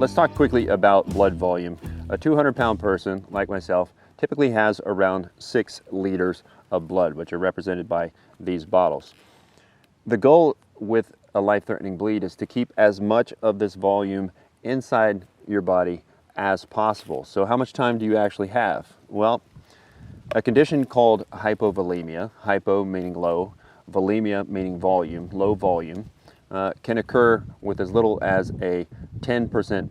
Let's talk quickly about blood volume. A 200-pound person like myself typically has around 6 liters of blood, which are represented by these bottles. The goal with a life-threatening bleed is to keep as much of this volume inside your body as possible. So how much time do you actually have? Well, a condition called hypovolemia, hypo meaning low, volemia meaning volume, low volume, can occur with as little as a 10%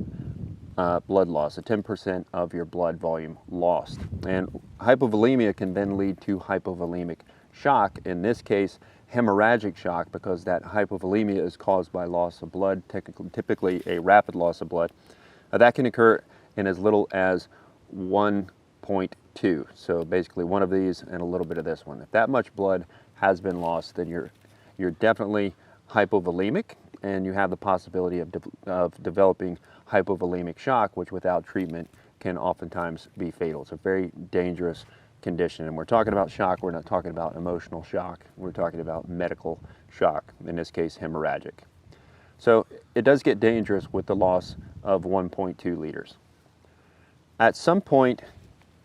blood loss, a 10% of your blood volume lost. And hypovolemia can then lead to hypovolemic shock, in this case hemorrhagic shock, because that hypovolemia is caused by loss of blood, typically a rapid loss of blood. That can occur in as little as 1.2, so basically one of these and a little bit of this one. If that much blood has been lost, then you're definitely hypovolemic, and you have the possibility of developing hypovolemic shock, which without treatment can oftentimes be fatal. It's a very dangerous condition, and we're talking about shock. We're not talking about emotional shock. We're talking about medical shock, in this case hemorrhagic. So it does get dangerous with the loss of 1.2 liters. At some point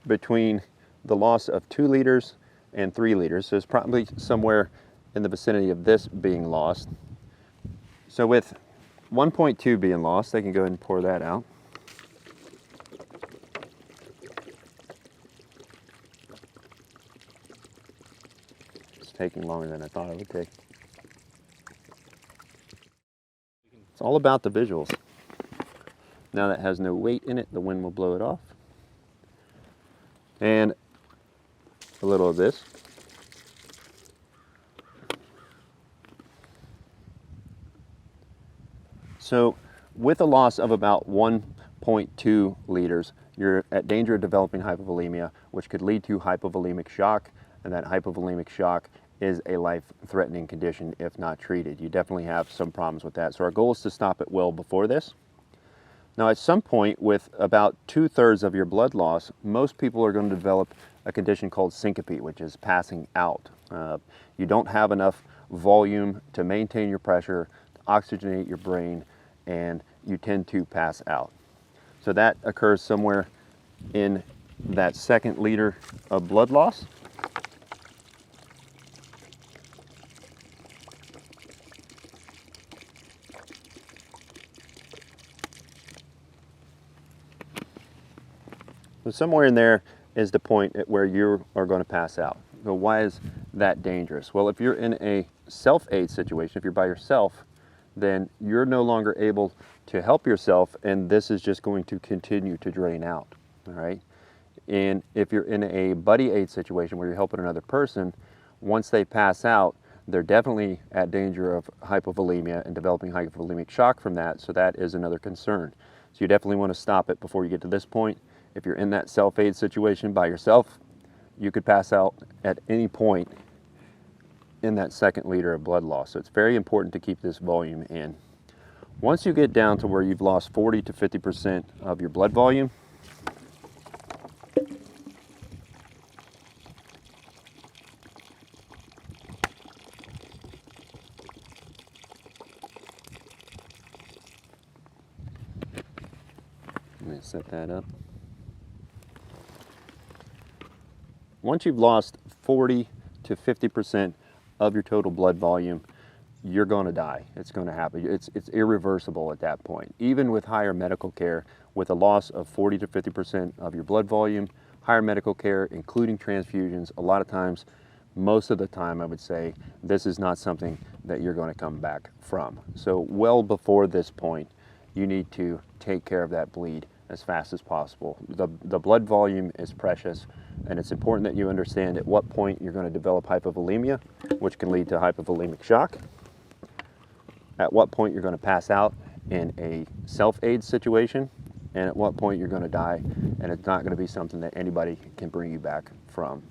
between the loss of 2 liters and 3 liters, so it's probably somewhere in the vicinity of this being lost. So with 1.2 being lost, I can go ahead and pour that out. It's taking longer than I thought it would take. It's all about the visuals. Now that has no weight in it, the wind will blow it off. And a little of this. So with a loss of about 1.2 liters, you're at danger of developing hypovolemia, which could lead to hypovolemic shock, and that hypovolemic shock is a life-threatening condition if not treated. You definitely have some problems with that. So our goal is to stop it well before this. Now at some point with about 2/3 of your blood loss, most people are going to develop a condition called syncope, which is passing out. You don't have enough volume to maintain your pressure, to oxygenate your brain, and you tend to pass out. So that occurs somewhere in that 2nd liter of blood loss. So somewhere in there is the point at where you are going to pass out. So why is that dangerous? Well, if you're in a self-aid situation, if you're by yourself, then you're no longer able to help yourself, and this is just going to continue to drain out, all right? And if you're in a buddy aid situation where you're helping another person, once they pass out, they're definitely at danger of hypovolemia and developing hypovolemic shock from that, so that is another concern. So you definitely want to stop it before you get to this point. If you're in that self-aid situation by yourself, you could pass out at any point in that 2nd liter of blood loss. So it's very important to keep this volume in. Once you get down to where you've lost 40 to 50% of your blood volume, let me set that up. Once you've lost 40 to 50% of your total blood volume, you're going to die. It's going to happen. It's irreversible at that point. Even with higher medical care, with a loss of 40 to 50% of your blood volume, higher medical care, including transfusions, a lot of times, most of the time, I would say, this is not something that you're going to come back from. So well before this point, you need to take care of that bleed as fast as possible. The blood volume is precious, and it's important that you understand at what point you're going to develop hypovolemia, which can lead to hypovolemic shock, at what point you're going to pass out in a self-aid situation, and at what point you're going to die, and it's not going to be something that anybody can bring you back from.